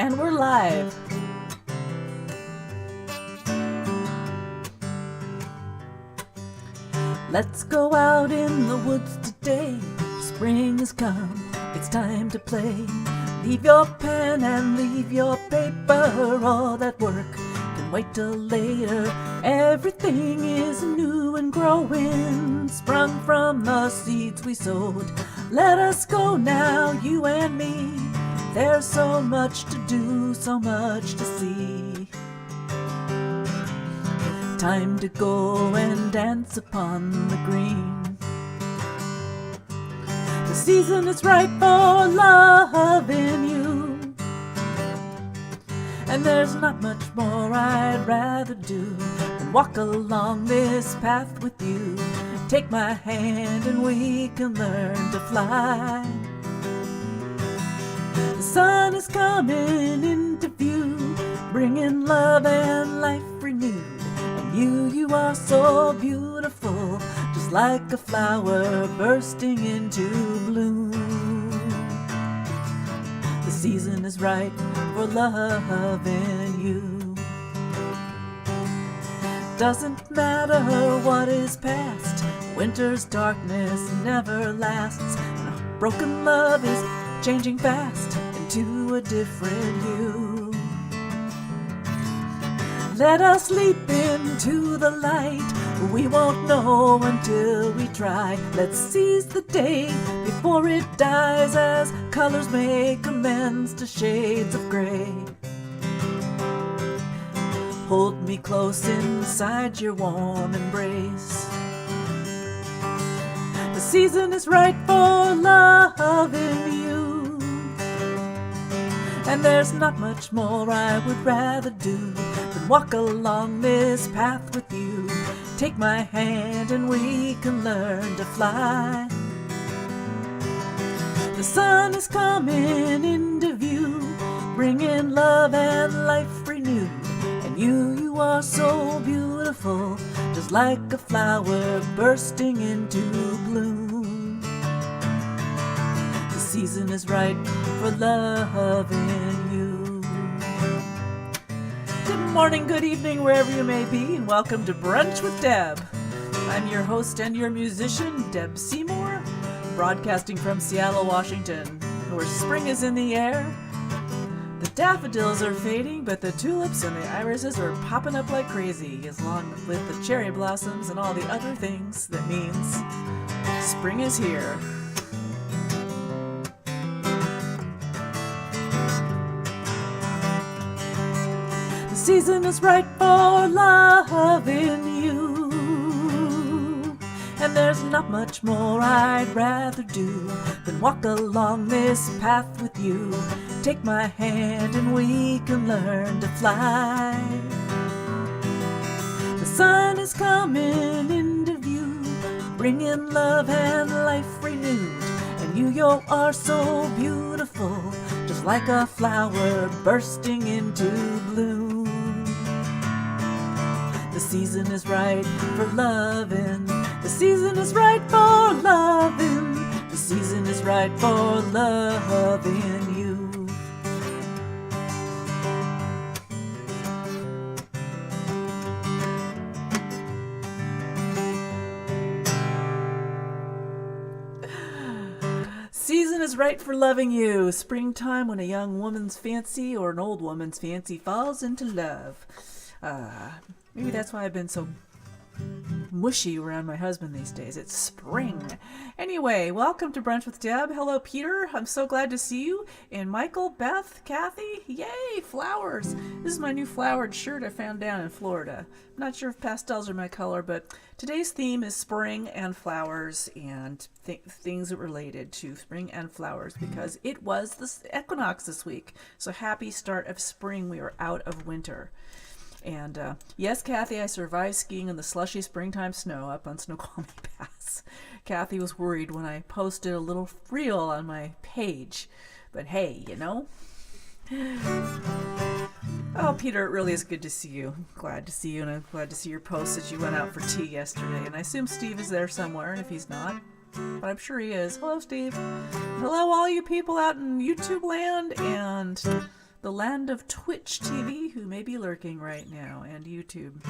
And we're live. Let's go out in the woods today. Spring has come, it's time to play. Leave your pen and leave your paper. All that work can wait till later. Everything is new and growing, sprung from the seeds we sowed. Let us go now, you and me. There's so much to do, so much to see. Time to go and dance upon the green. The season is right for loving you, and there's not much more I'd rather do than walk along this path with you. Take my hand and we can learn to fly. The sun is coming into view, bringing love and life renewed. And you are so beautiful, just like a flower bursting into bloom. The season is right for loving you. Doesn't matter what is past, winter's darkness never lasts, and a broken love is changing fast into a different you. Let us leap into the light, we won't know until we try. Let's seize the day before it dies, as colors make amends to shades of gray. Hold me close inside your warm embrace. The season is right for loving you, and there's not much more I would rather do than walk along this path with you. Take my hand and we can learn to fly. The sun is coming into view, bringing love and life renewed. And you are so beautiful, just like a flower bursting into bloom. The season is right for loving you. Good morning, good evening, wherever you may be, and welcome to Brunch with Deb. I'm your host and your musician, Deb Seymour, broadcasting from Seattle, Washington, where spring is in the air. The daffodils are fading, but the tulips and the irises are popping up like crazy, along with the cherry blossoms and all the other things that means spring is here. The season is right for loving you, and there's not much more I'd rather do than walk along this path with you. Take my hand and we can learn to fly. The sun is coming into view, bringing love and life renewed. And you are so beautiful, just like a flower bursting into bloom. The season is right for loving. The season is right for loving. The season is right for loving you. Season is right for loving you. Springtime, when a young woman's fancy or an old woman's fancy falls into love. Maybe that's why I've been so mushy around my husband these days. It's spring. Anyway, welcome to Brunch with Deb. Hello, Peter. I'm so glad to see you. And Michael, Beth, Kathy. Yay, flowers. This is my new flowered shirt I found down in Florida. I'm not sure if pastels are my color, but today's theme is spring and flowers and things related to spring and flowers, because it was the equinox this week. So happy start of spring. We are out of winter. And yes, Kathy, I survived skiing in the slushy springtime snow up on Snoqualmie Pass. Kathy was worried when I posted a little reel on my page. But hey, you know. Oh, Peter, it really is good to see you. I'm glad to see you, and I'm glad to see your post that you went out for tea yesterday. And I assume Steve is there somewhere, and if he's not, but I'm sure he is. Hello, Steve. Hello, all you people out in YouTube land and the land of Twitch TV, who may be lurking right now, and YouTube.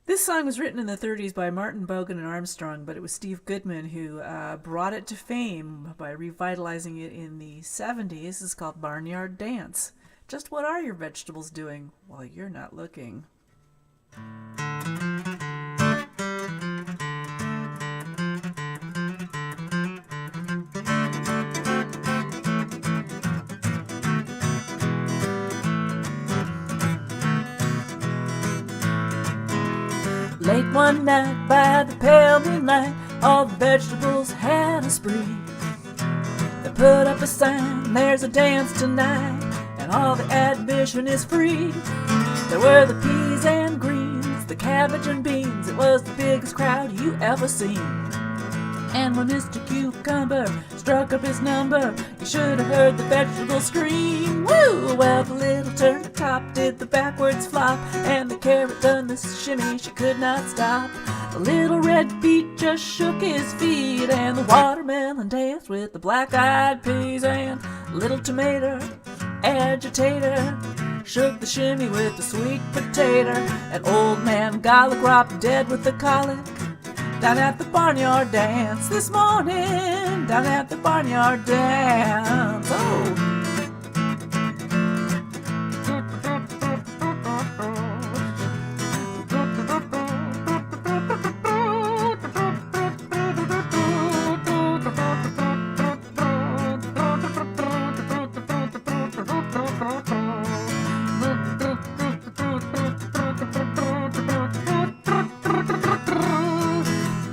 This song was written in the 30s by Martin Bogan and Armstrong, but it was Steve Goodman who brought it to fame by revitalizing it in the 70s. This is called Barnyard Dance. Just what are your vegetables doing while you're not looking? Late one night by the pale moonlight, all the vegetables had a spree. They put up a sign, there's a dance tonight, and all the admission is free. There were the peas and greens, the cabbage and beans. It was the biggest crowd you ever seen. And when Mr. Cucumber struck up his number, you should have heard the vegetables scream. Woo! Well, the little turnip top did the backwards flop, and the carrot done the shimmy, she could not stop. The little red beet just shook his feet, and the watermelon danced with the black-eyed peas, and the little tomato agitator shook the shimmy with the sweet potato. And old man Gollogrop dead with the colic down at the Barnyard Dance this morning, down at the Barnyard Dance. Oh!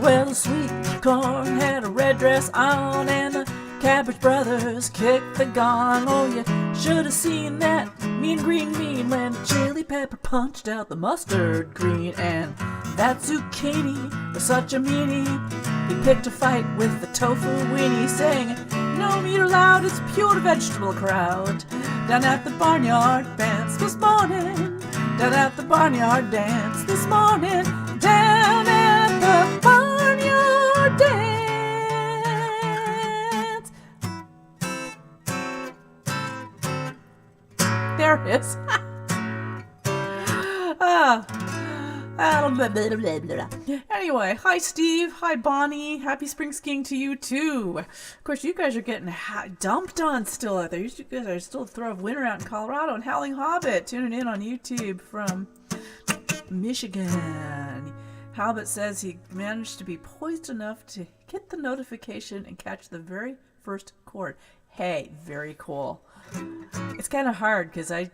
Well, the sweet corn had a red dress on, and the Cabbage Brothers kicked the gong. Oh, you should have seen that mean green bean when the chili pepper punched out the mustard green. And that zucchini was such a meanie, he picked a fight with the tofu weenie, saying, "No meat allowed, it's a pure vegetable crowd." Down at the Barnyard Dance this morning, down at the Barnyard Dance this morning, down at the Barnyard Dance. There it is. Anyway, hi Steve, hi Bonnie, happy spring skiing to you too. Of course, you guys are getting dumped on still out there. You guys are still throw of winter out in Colorado, and Howling Hobbit tuning in on YouTube from Michigan. Hobbit says he managed to be poised enough to get the notification and catch the very first chord. Hey, very cool. It's kind of hard because I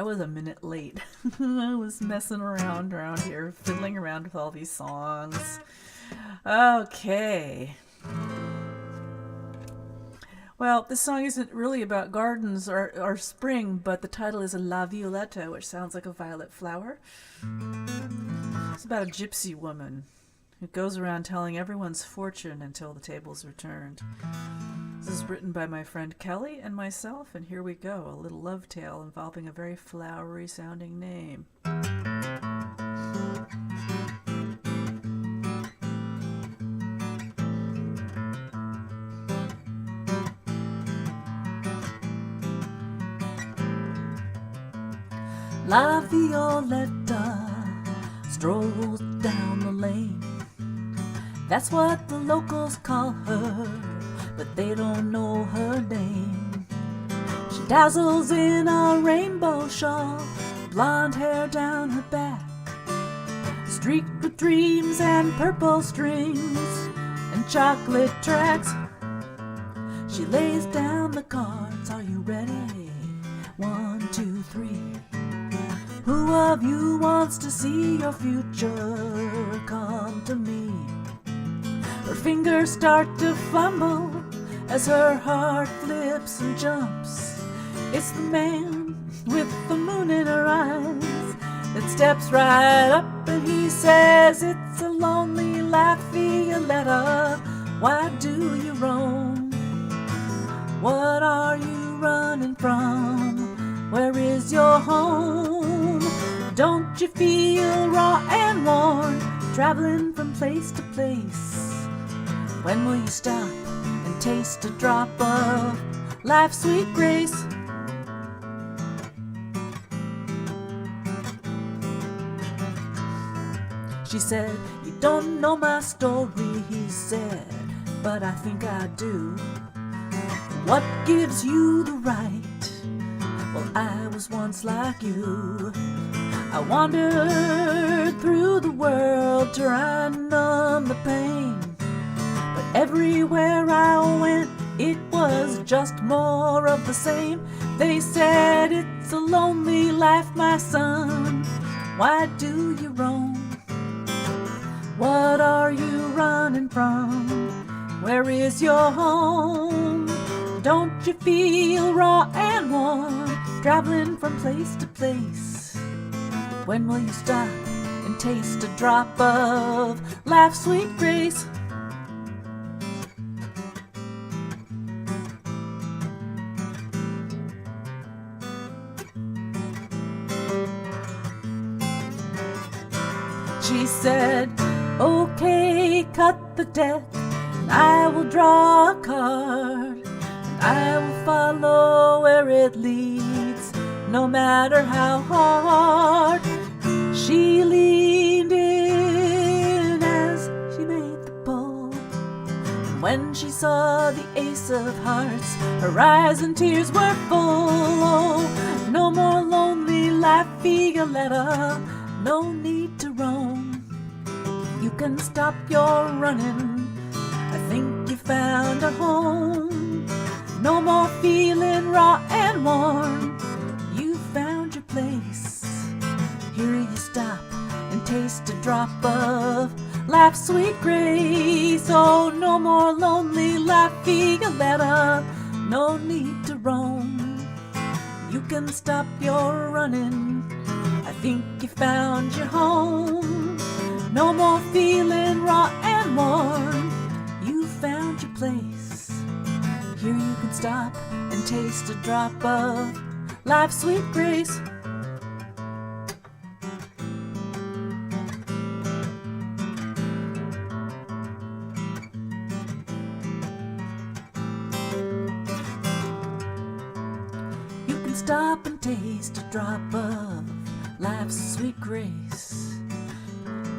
was a minute late. I was messing around here, fiddling around with all these songs. Okay. Well, this song isn't really about gardens or spring, but the title is La Violetta, which sounds like a violet flower. It's about a gypsy woman who goes around telling everyone's fortune until the tables are turned. This is written by my friend Kelly and myself, and here we go, a little love tale involving a very flowery sounding name. La Violetta strolls down the lane. That's what the locals call her, but they don't know her name. She dazzles in a rainbow shawl, blonde hair down her back, streaked with dreams and purple strings and chocolate tracks. She lays down the cards. Are you ready? 1, 2, 3. Who of you wants to see your future come to me? Her fingers start to fumble as her heart flips and jumps. It's the man with the moon in her eyes that steps right up, and he says, "It's a lonely life, Violetta. Why do you roam? What are you running from? Where is your home? Don't you feel raw and worn, traveling from place to place? When will you stop and taste a drop of life's sweet grace. She said, you don't know my story, he said, but I think I do. What gives you the right? Well, I was once like you. I wandered through the world trying to numb the pain, but everywhere I went, it was just more of the same. They said, it's a lonely life, my son. Why do you roam? What are you running from? Where is your home? Don't you feel raw and warm, traveling from place to place? When will you stop and taste a drop of life's sweet grace? She said, okay, cut the deck, and I will draw a card, and I will follow where it leads, no matter how hard. She leaned in as she made the pull, and when she saw the ace of hearts, her eyes and tears were full. Oh, no more lonely life, Violetta, no need to roam. You can stop your running, I think you found a home. No more feeling raw and warm, you found your place. Here you stop and taste a drop of life's sweet grace. Oh, no more lonely life, Violetta, no need to roam. You can stop your running, I think you found your home. No more feeling raw and warm, you found your place. Here you can stop and taste a drop of life's sweet grace. You can stop and taste a drop of life's sweet grace.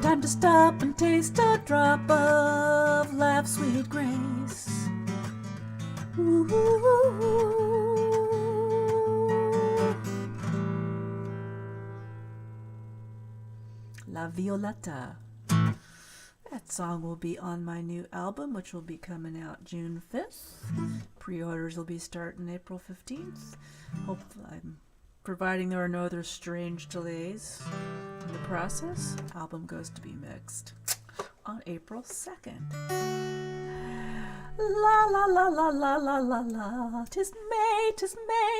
Time to stop and taste a drop of life's sweet grace. Ooh. La Violetta. That song will be on my new album, which will be coming out June 5th. Pre-orders will be starting April 15th. Hopefully, I'm providing there are no other strange delays in the process. Album goes to be mixed on April 2nd. La la la la la la la la. 'Tis May,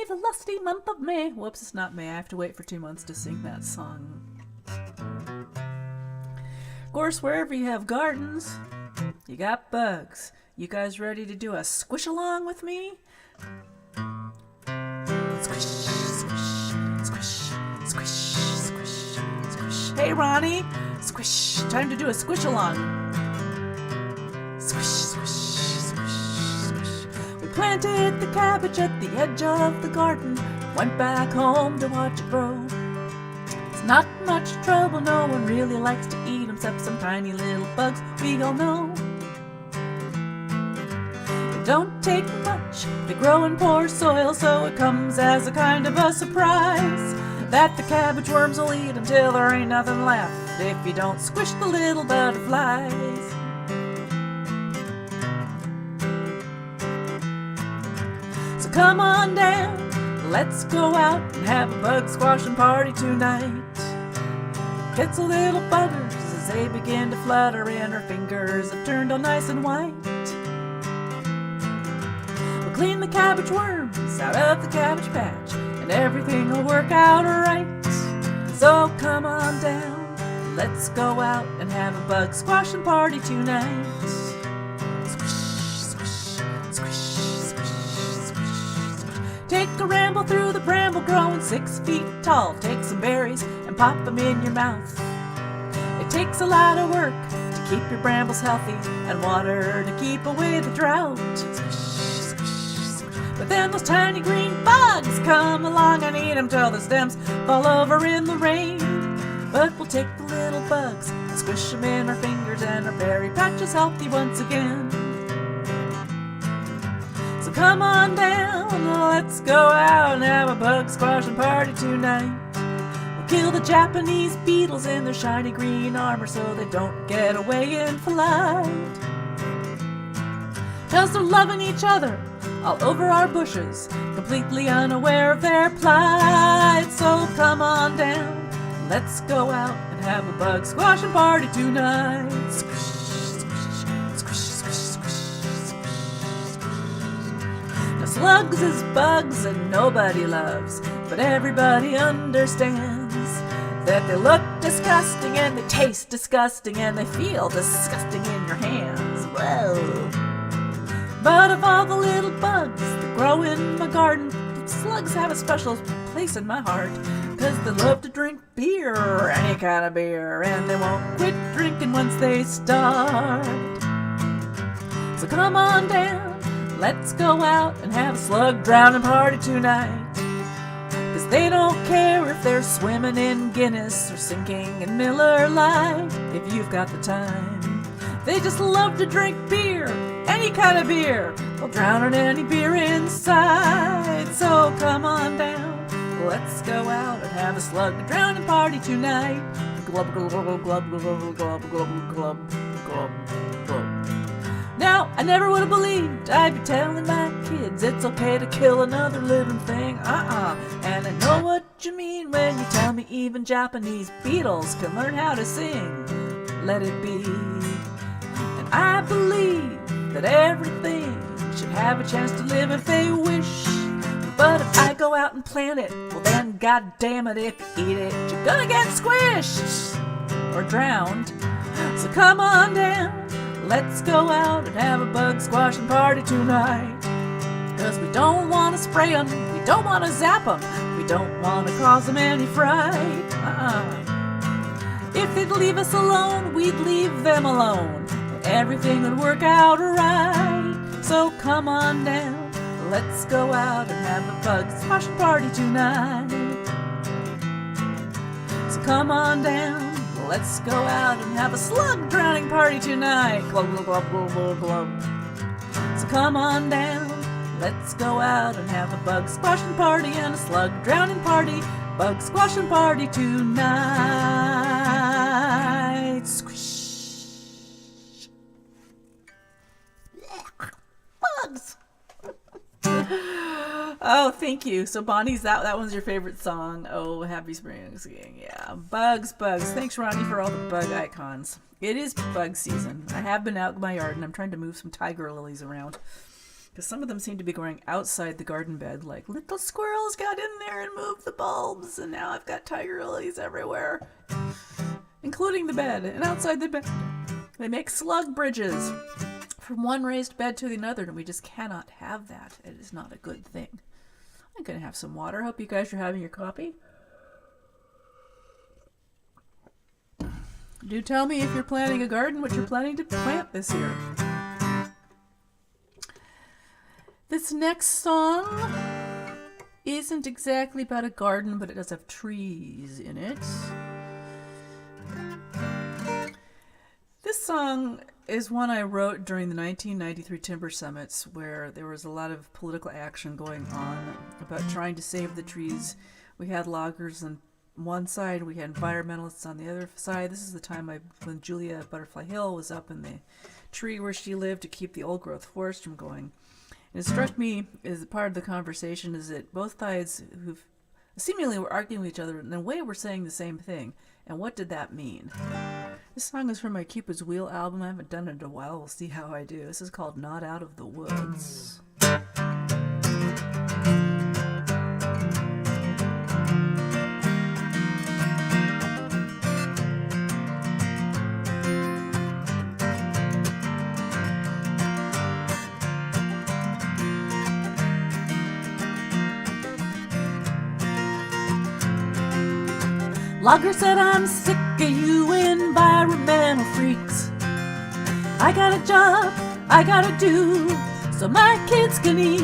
the lusty month of May. Whoops, it's not May. I have to wait for 2 months to sing that song. Of course, wherever you have gardens, you got bugs. You guys ready to do a squish along with me? Squish, squish, squish, squish, squish, squish. Hey, Ronnie, squish. Time to do a squish along. Squish, squish, squish, squish. We planted the cabbage at the edge of the garden. Went back home to watch it grow. It's not much trouble, no one really likes to eat them, except some tiny little bugs we all know. They don't take much, they grow in poor soil, so it comes as a kind of a surprise that the cabbage worms will eat until there ain't nothing left if you don't squish the little butterflies. So come on down, let's go out and have a bug squashing party tonight. Get the little buggers as they begin to flutter and her fingers have turned all nice and white. We'll clean the cabbage worms out of the cabbage patch and everything will work out alright. So come on down, let's go out and have a bug squashing party tonight. Squish, squish, squish, squish, squish, squish. Take a ramble through the bramble growing 6 feet tall. Take some berries and pop them in your mouth. It takes a lot of work to keep your brambles healthy and water to keep away the drought. Squish, squish, squish. But then those tiny green bugs come along and eat them till the stems fall over in the rain. But we'll take the little bugs and squish them in our fingers, and our berry patch is healthy once again. So come on down, let's go out and have a bug squashing party tonight. We'll kill the Japanese beetles in their shiny green armor so they don't get away in flight. 'Cause they're loving each other all over our bushes, completely unaware of their plight. So come on down, let's go out and have a bug squashing party tonight. Squish, squish, squish, squish, squish, squish. Now slugs is bugs and nobody loves, but everybody understands that they look disgusting and they taste disgusting and they feel disgusting in your hands. Whoa. But of all the little bugs that grow in my garden, slugs have a special place in my heart. 'Cause they love to drink beer, any kind of beer, and they won't quit drinking once they start. So come on down, let's go out and have a slug drowning party tonight. 'Cause they don't care if they're swimming in Guinness or sinking in Miller Lite, if you've got the time. They just love to drink beer, any kind of beer. They'll drown in any beer inside. So come on down, let's go out and have a slug drowning party tonight. Glub, glub, glub, glub, glub, glub, glub, glub, glub. Now, I never would have believed I'd be telling my kids it's okay to kill another living thing. And I know what you mean when you tell me even Japanese beetles can learn how to sing. Let it be. And I believe that everything should have a chance to live if they wish. But if I go out and plant it, well then, god damn it, if you eat it, you're gonna get squished or drowned. So come on down, let's go out and have a bug squashing party tonight. 'Cause we don't want to spray them, we don't want to zap them, we don't want to cause them any fright. If they'd leave us alone, we'd leave them alone, and everything would work out right. So come on down, let's go out and have a bug squashing party tonight. So come on down, let's go out and have a slug drowning party tonight. Glub, glub, glub, glub, glub, glub. So come on down, let's go out and have a bug squashing party and a slug drowning party. Bug squashing party tonight. Squish. Bugs. Oh, thank you. So Bonnie's, that one's your favorite song. Oh, happy spring skiing. Yeah. Bugs. Thanks, Ronnie, for all the bug icons. It is bug season. I have been out in my yard and I'm trying to move some tiger lilies around, because some of them seem to be growing outside the garden bed. Like little squirrels got in there and moved the bulbs, and now I've got tiger lilies everywhere, including the bed and outside the bed. They make slug bridges from one raised bed to another, and we just cannot have that. It is not a good thing. I'm going to have some water. Hope you guys are having your coffee. Do tell me if you're planting a garden, what you're planning to plant this year. This next song isn't exactly about a garden, but it does have trees in it. This song is one I wrote during the 1993 Timber Summits, where there was a lot of political action going on about trying to save the trees. We had loggers on one side, we had environmentalists on the other side. This is the time when Julia Butterfly Hill was up in the tree where she lived to keep the old-growth forest from going. And it struck me as part of the conversation is that both sides who seemingly were arguing with each other, in a way were saying the same thing. And what did that mean? This song is from my Cupid's Wheel album. I haven't done it in a while. We'll see how I do. This is called Not Out of the Woods. Logger said, I'm sick of you environmental freaks. I got a job I gotta do so my kids can eat.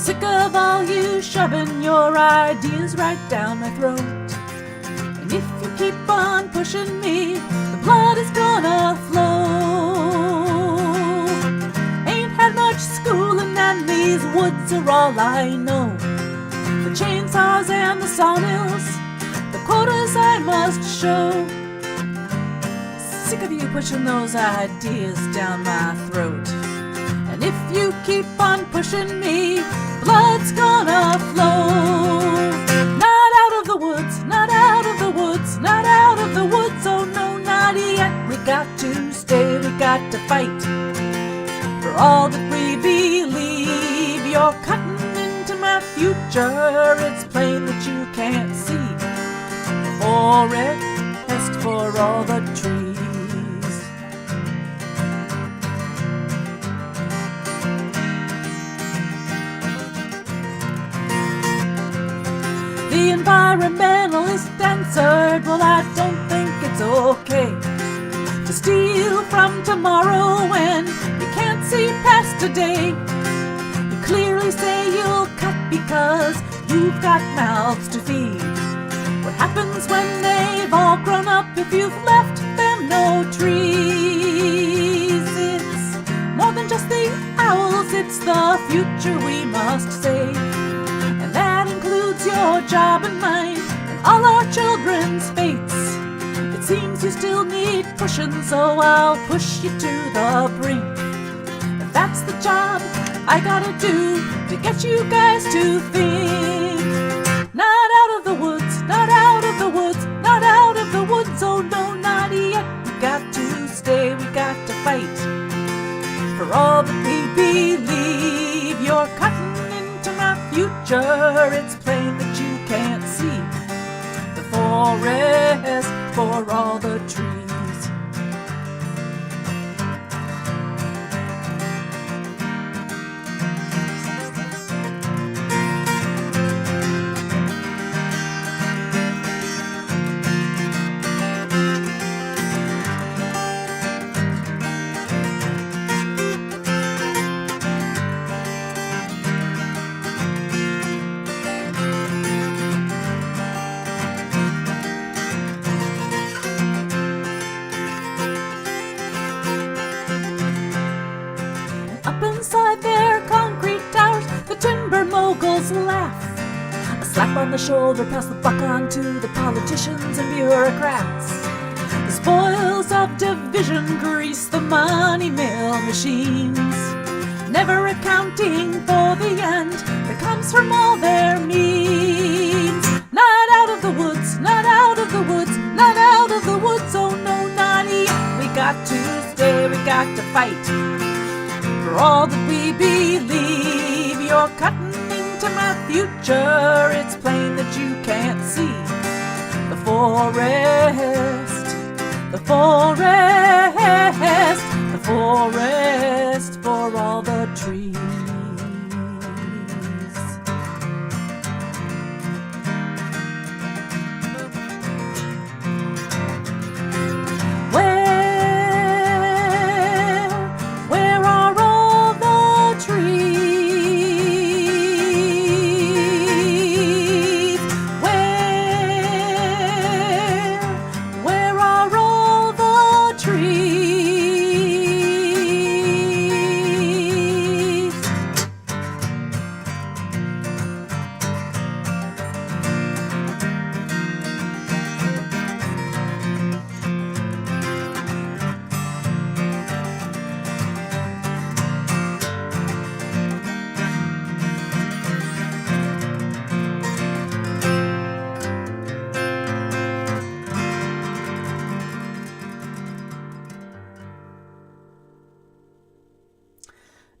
Sick of all you shoving your ideas right down my throat. And if you keep on pushing me, the blood is gonna flow. Ain't had much schooling and these woods are all I know. The chainsaws and the sawmills, the quotas I must show. Sick of you pushing those ideas down my throat. And if you keep on pushing me, blood's gonna flow. Not out of the woods, not out of the woods, not out of the woods, oh no, not yet. We got to stay, we got to fight for all that we believe. You're cutting into my future, it's plain that you can't see. Forest for all the trees. The environmentalist answered, well, I don't think it's okay to steal from tomorrow when you can't see past today. You clearly say you'll cut because you've got mouths to feed. What happens when they've all grown up if you've left them no trees? It's more than just the owls, it's the future we must save. And that includes your job and mine and all our children's fates. It seems you still need pushing, so I'll push you to the brink. If that's the job I gotta do to get you guys to think. Not out of the woods, not out of the woods, not out of the woods, oh no, not yet. We got to stay, we got to fight for all that we believe. You're cutting into my future, it's plain that you can't see. The forest for all the trees. Inside their concrete towers, the timber moguls laugh. A slap on the shoulder, pass the buck on to the politicians and bureaucrats. The spoils of division grease the money mill machines, never accounting for the end that comes from all their means. Not out of the woods, not out of the woods, not out of the woods, oh no, not yet. We got to stay, we got to fight for all that we believe. You're cutting into my future, it's plain that you can't see. The forest, the forest, the forest for all the trees.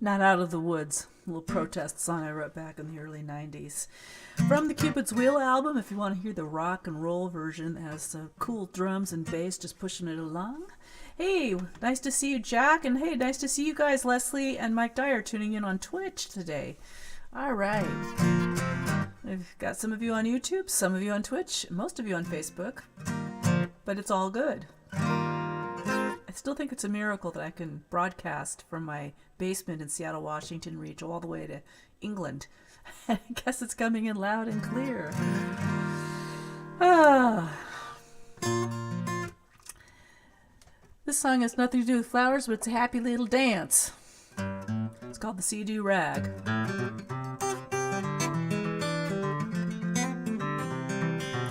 Not Out of the Woods, a little protest song I wrote back in the early 90s. From the Cupid's Wheel album, if you want to hear the rock and roll version, that has cool drums and bass just pushing it along. Hey, nice to see you, Jack, and hey, nice to see you guys, Leslie and Mike Dyer, tuning in on Twitch today. All right. I've got some of you on YouTube, some of you on Twitch, most of you on Facebook, but it's all good. I still think it's a miracle that I can broadcast from my basement in Seattle, Washington, reach all the way to England. I guess it's coming in loud and clear. This song has nothing to do with flowers, but it's a happy little dance. It's called the Sea Doo Rag.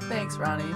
Thanks, Ronnie.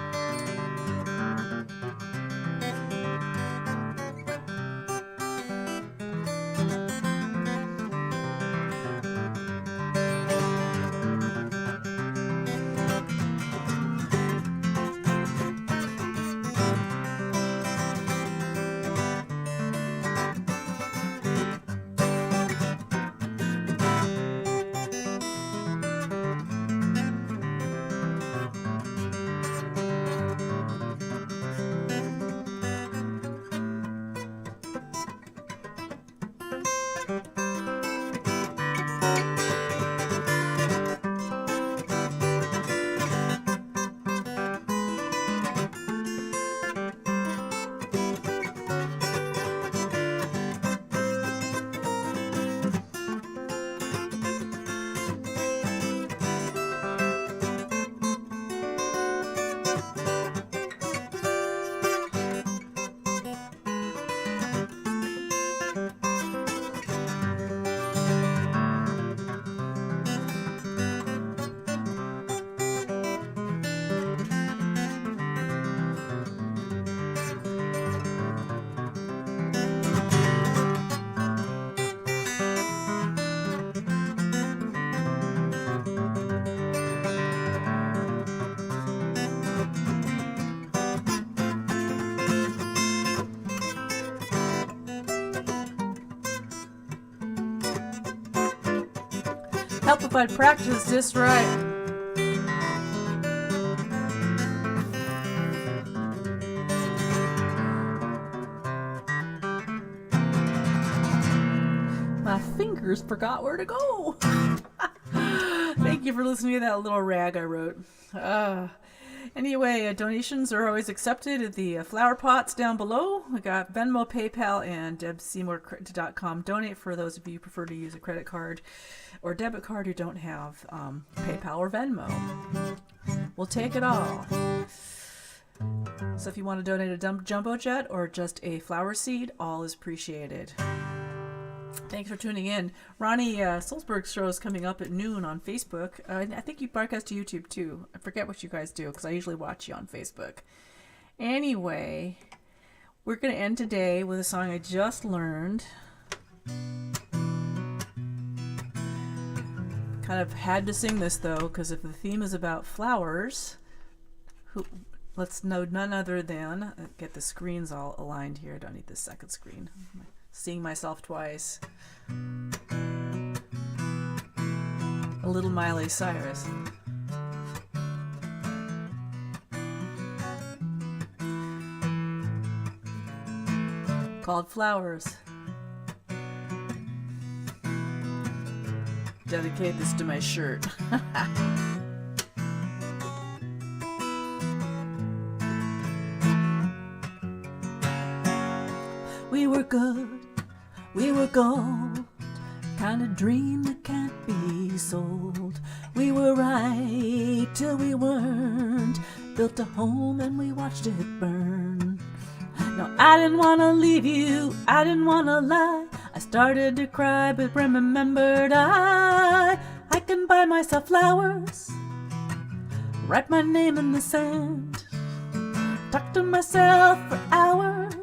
Help if I practice this right. My fingers forgot where to go. Thank you for listening to that little rag I wrote. Anyway, donations are always accepted at the flower pots down below. We got Venmo, PayPal, and DebSeymour.com. Donate for those of you who prefer to use a credit card or debit card who don't have PayPal or Venmo. We'll take it all. So if you want to donate a jumbo jet or just a flower seed, all is appreciated. Thanks for tuning in. Ronnie Solzberg's show is coming up at noon on Facebook. I think you broadcast to YouTube too. I forget what you guys do because I usually watch you on Facebook. Anyway, we're going to end today with a song I just learned. Kind of had to sing this though because if the theme is about flowers, let's know none other than, get the screens all aligned here. I don't need this second screen. Seeing myself twice. A little Miley Cyrus. Called Flowers. Dedicate this to my shirt. We were good, we were gold, kind of dream that can't be sold. We were right till we weren't, built a home and we watched it burn. No, I didn't want to leave you, I didn't want to lie. I started to cry but remembered I can buy myself flowers, write my name in the sand, talk to myself for hours,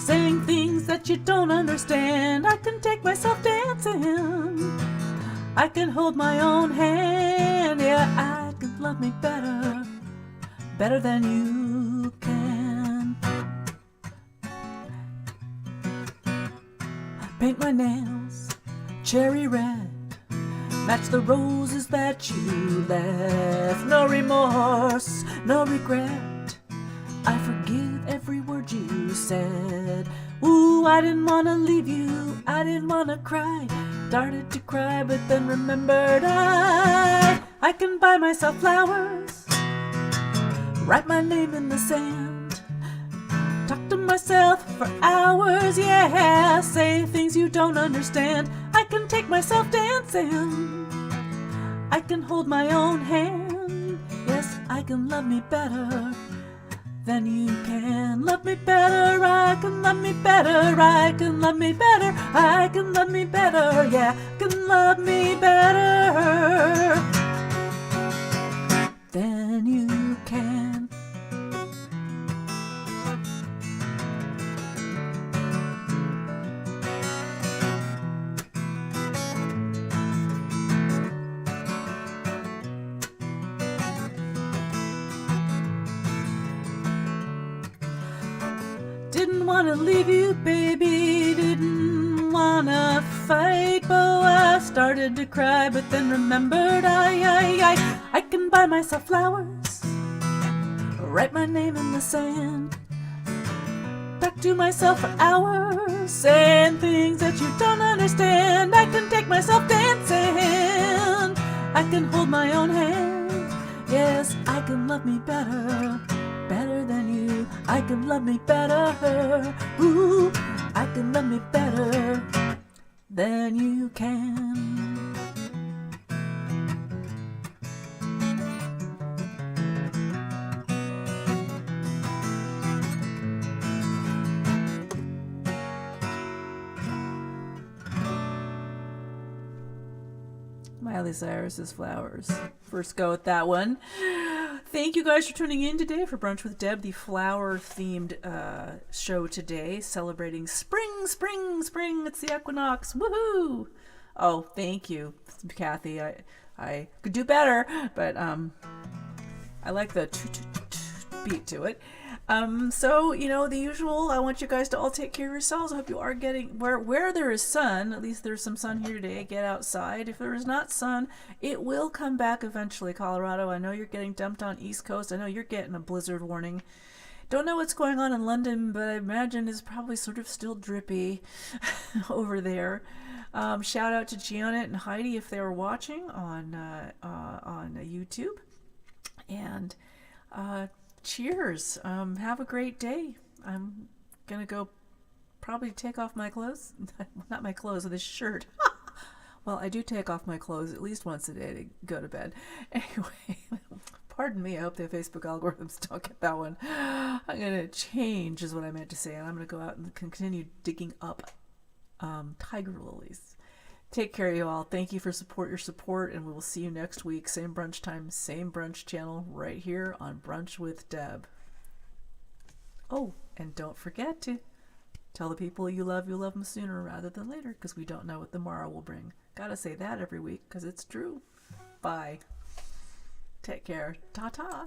saying things that you don't understand. I can take myself dancing, I can hold my own hand. Yeah, I can love me better, better than you can. Paint my nails cherry red, match the roses that you left. No remorse, no regret, I forgive every word you said. Ooh, I didn't want to leave you, I didn't want to cry. Started to cry, but then remembered I can buy myself flowers, write my name in the sand, talk to myself myself for hours, yeah. Say things you don't understand. I can take myself dancing. I can hold my own hand. Yes, I can love me better than you can. Love me better, I can love me better. I can love me better, I can love me better. Yeah, can love me better than you can. Didn't wanna leave you, baby, didn't wanna fight, but I started to cry, but then remembered I can buy myself flowers, write my name in the sand, talk to myself for hours, saying things that you don't understand. I can take myself dancing, I can hold my own hand. Yes, I can love me better, better than you. I can love me better. Ooh, I can love me better than you can. Miley Cyrus's Flowers. First go with that one. Thank you guys for tuning in today for Brunch with Deb, the flower-themed show today, celebrating spring, spring, spring. It's the equinox. Woohoo! Oh, thank you, Kathy. I could do better, but I like the beat to it. So, you know, the usual, I want you guys to all take care of yourselves. I hope you are getting, where there is sun, at least there's some sun here today, get outside. If there is not sun, it will come back eventually, Colorado. I know you're getting dumped on East Coast. I know you're getting a blizzard warning. Don't know what's going on in London, but I imagine it's probably sort of still drippy over there. Shout out to Janet and Heidi if they were watching on YouTube. And, cheers. Have a great day. I'm gonna go probably take off my clothes. Not my clothes, this shirt. Well, I do take off my clothes at least once a day to go to bed. Anyway, pardon me. I hope the Facebook algorithms don't get that one. I'm gonna change is what I meant to say, and I'm gonna go out and continue digging up tiger lilies. Take care, you all. Thank you for your support, and we will see you next week. Same brunch time, same brunch channel, right here on Brunch with Deb. Oh, and don't forget to tell the people you love them sooner rather than later, because we don't know what the morrow will bring. Gotta say that every week, because it's true. Bye. Take care. Ta-ta.